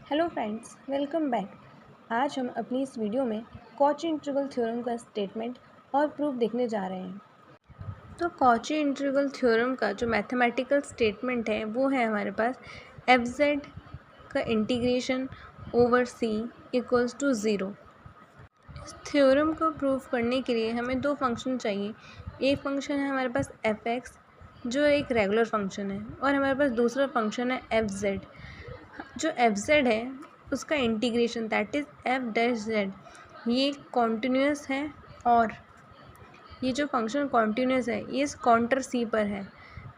Hello friends, welcome back. आज हम अपनी इस वीडियो में कॉची इंटीग्रल थ्योरम का स्टेटमेंट और प्रूफ देखने जा रहे हैं। तो कॉची इंटीग्रल थ्योरम का जो मैथमेटिकल स्टेटमेंट है वो है हमारे पास एफ जेड का integration over C equals to zero. इस थ्योरम को प्रूफ करने के लिए हमें दो फंक्शन चाहिए। एक फंक्शन है हमारे पास एफ एक्स जो एक रेगुलर फंक्शन है, और हमारे पास दूसरा फंक्शन है एफ जेड। जो एफ जेड है उसका integration that is F dash Z, ये कॉन्टिन्यूस है, और ये जो फंक्शन कॉन्टिन्यूस है ये इस काउंटर सी पर है।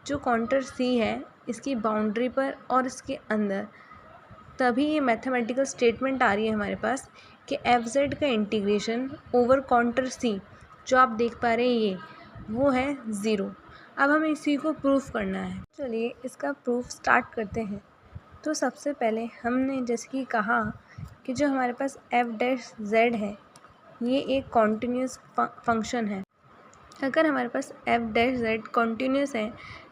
जो काउंटर सी है इसकी बाउंड्री पर और इसके अंदर, तभी ये मैथमेटिकल स्टेटमेंट आ रही है हमारे पास कि एफ जेड का इंटीग्रेशन ओवर काउंटर सी जो आप देख पा रहे हैं ये वो है ज़ीरो। अब हमें इसी को प्रूफ करना है। चलिए इसका प्रूफ स्टार्ट करते हैं। तो सबसे पहले हमने जैसे कि कहा कि जो हमारे पास एफ डैश जेड है ये एक कॉन्टीन्यूस फंक्शन है। अगर हमारे पास एफ डैश जेड कॉन्टीन्यूस है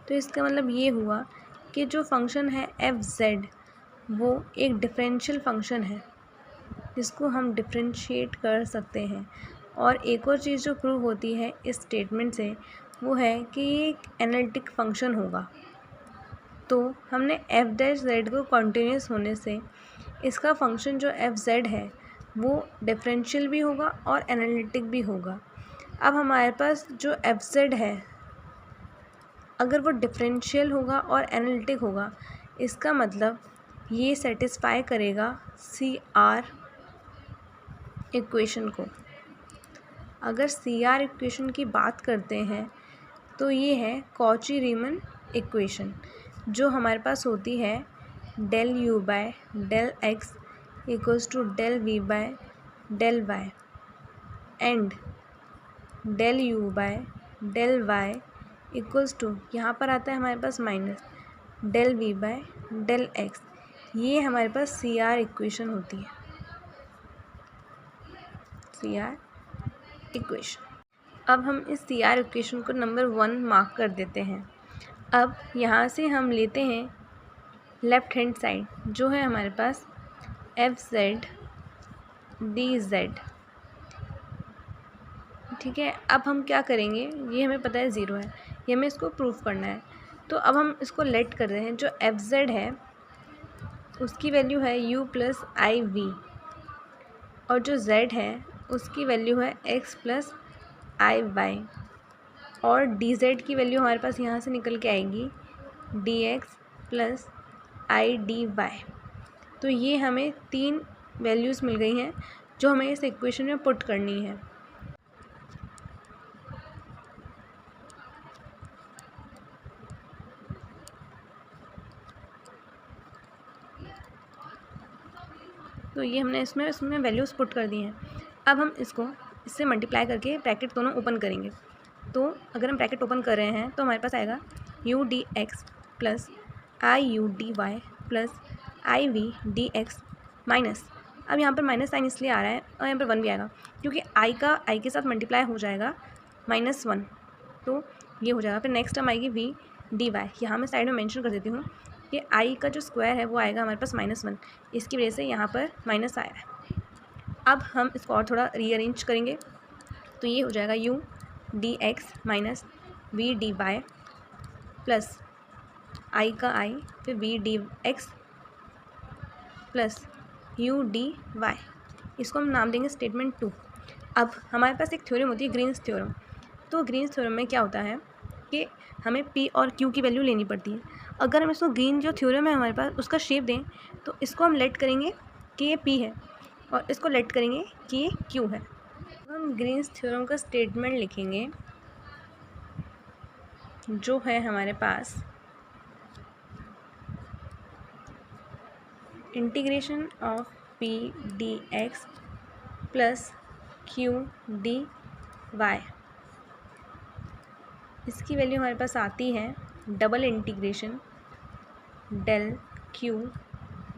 तो इसका मतलब ये हुआ कि जो फंक्शन है एफ जेड वो एक डिफरेंशियल फंक्शन है जिसको हम डिफरेंशिएट कर सकते हैं। और एक और चीज़ जो प्रूव होती है इस स्टेटमेंट से वो है कि ये एक एनालिटिक फंक्शन होगा। तो हमने एफ डैश जेड को कॉन्टीन्यूस होने से इसका फंक्शन जो एफ जेड है वो डिफरेंशियल भी होगा और एनालिटिक भी होगा। अब हमारे पास जो एफ जेड है अगर वो डिफरेंशियल होगा और एनालिटिक होगा, इसका मतलब ये सेटिस्फाई करेगा सी आर इक्वेशन को। अगर सी आर इक्वेशन की बात करते हैं तो ये है कॉची रीमन इक्वेशन, जो हमारे पास होती है del U by del X equals to del V by del Y, and del U by del Y equals to यहाँ पर आता है हमारे पास minus del V by del X. ये हमारे पास सी आर इक्वेशन होती है, सी आर इक्वेशन। अब हम इस सी आर इक्वेशन को नंबर 1 मार्क कर देते हैं। अब यहाँ से हम लेते हैं लेफ़्ट हैंड साइड जो है हमारे पास एफ जेड डी जेड। ठीक है, अब हम क्या करेंगे, ये हमें पता है ज़ीरो है, ये हमें इसको प्रूफ करना है। तो अब हम इसको लेट कर रहे हैं। जो एफ जेड है उसकी वैल्यू है यू प्लस आई वी, और जो जेड है उसकी वैल्यू है एक्स प्लस आई वाई, और डी जेड की वैल्यू हमारे पास यहाँ से निकल के आएगी d x plus i d y. तो ये हमें 3 वैल्यूज़ मिल गई हैं जो हमें इस इक्वेशन में पुट करनी है। तो ये हमने इसमें वैल्यूज़ पुट कर दी हैं। अब हम इसको इससे मल्टीप्लाई करके ब्रैकेट दोनों ओपन करेंगे। तो अगर हम ब्रैकेट ओपन कर रहे हैं तो हमारे पास आएगा u d x plus i u d y plus i v d x minus, अब यहाँ पर माइनस साइन इसलिए आ रहा है और यहाँ पर 1 भी आएगा क्योंकि आई के साथ मल्टीप्लाई हो जाएगा -1, तो ये हो जाएगा। फिर नेक्स्ट टर्म आएगी वी डी वाई। यहाँ मैं साइड में मेंशन कर देती हूँ कि आई का जो स्क्वायर है वो आएगा हमारे पास -1, इसकी वजह से यहाँ पर माइनस आया है। अब हम इसको और थोड़ा रीअरेंज करेंगे तो ये हो जाएगा u d x minus v d y plus i का आई, फिर v d x plus u d y. इसको हम नाम देंगे स्टेटमेंट 2। अब हमारे पास एक थ्योरम होती है ग्रीन्स थ्योरम। तो ग्रीन्स थ्योरम में क्या होता है कि हमें पी और क्यू की वैल्यू लेनी पड़ती है। अगर हम इसको ग्रीन जो थ्योरम है हमारे पास उसका शेप दें तो इसको हम लेट करेंगे कि ये पी है और इसको लेट करेंगे कि ये क्यू है। हम ग्रीन्स थ्योरम का स्टेटमेंट लिखेंगे जो है हमारे पास integration of p d x plus q d y. इसकी वैल्यू हमारे पास आती है double integration del q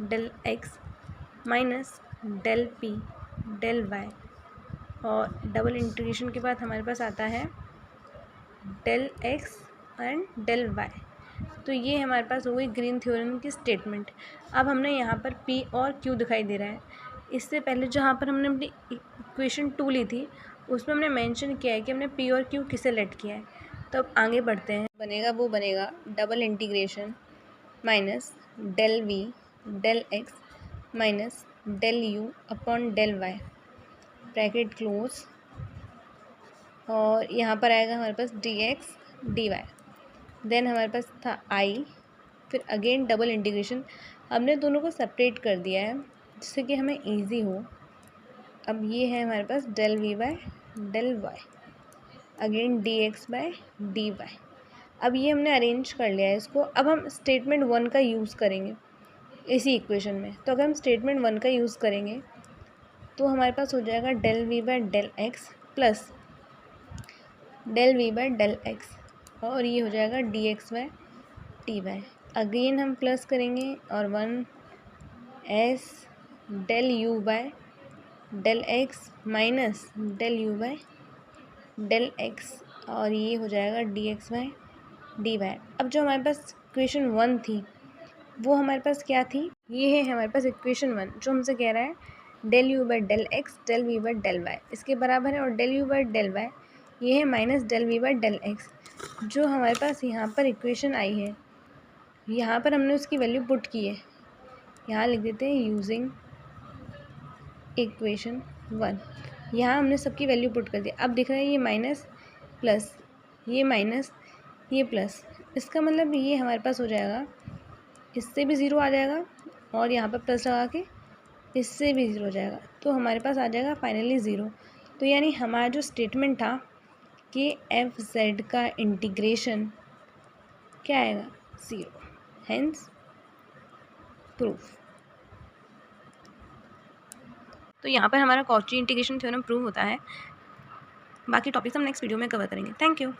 del x minus del p del y, और डबल इंटीग्रेशन के बाद हमारे पास आता है del x and del y. तो ये हमारे पास हो गई ग्रीन थ्योरम की स्टेटमेंट। अब हमने यहाँ पर P और Q दिखाई दे रहा है। इससे पहले जहाँ पर हमने अपनी इक्वेशन 2 ली थी उसमें हमने मेंशन किया है कि हमने P और Q किसे लेट किया है। तो अब आगे बढ़ते हैं। बनेगा वो बनेगा double integration minus del V del X minus del U upon del Y bracket close, और यहाँ पर आएगा हमारे पास dx dy। देन हमारे पास था I, फिर अगेन डबल इंटीग्रेशन। हमने दोनों को सेपरेट कर दिया है जिससे कि हमें इजी हो। अब ये है हमारे पास del v by del y, again dx by dy। अब ये हमने अरेंज कर लिया है इसको। अब हम स्टेटमेंट 1 का यूज़ करेंगे इसी इक्वेशन में। तो अगर हम स्टेटमेंट 1 का यूज़ करेंगे तो हमारे पास हो जाएगा del v by del x plus del v by del x, और ये हो जाएगा dx बाय dy। अगेन हम प्लस करेंगे और 1 s del u by del x minus del u by del x, और ये हो जाएगा dx बाय dy। अब जो हमारे पास इक्वेशन 1 थी वो हमारे पास क्या थी, ये है हमारे पास इक्वेशन 1 जो हमसे कह रहा है del u by del x del v by del y इसके बराबर है, और del u by del y ये है minus del v by del x। जो हमारे पास यहाँ पर इक्वेशन आई है यहाँ पर हमने उसकी वैल्यू पुट की है। यहाँ लिख देते हैं यूजिंग इक्वेशन 1। यहाँ हमने सबकी वैल्यू पुट कर दी। अब दिख रहा है ये माइनस प्लस, ये माइनस, ये प्लस। इसका मतलब ये हमारे पास हो जाएगा, इससे भी ज़ीरो आ जाएगा और यहाँ पर प्लस लगा के इससे भी ज़ीरो हो जाएगा, तो हमारे पास आ जाएगा फाइनली ज़ीरो। तो यानी हमारा जो स्टेटमेंट था कि एफ जेड का इंटीग्रेशन क्या आएगा, ज़ीरो, हेंस प्रूफ। तो यहाँ पर हमारा कॉची इंटीग्रेशन थ्योरम प्रूव होता है। बाकी टॉपिक्स हम नेक्स्ट वीडियो में कवर करेंगे। Thank you.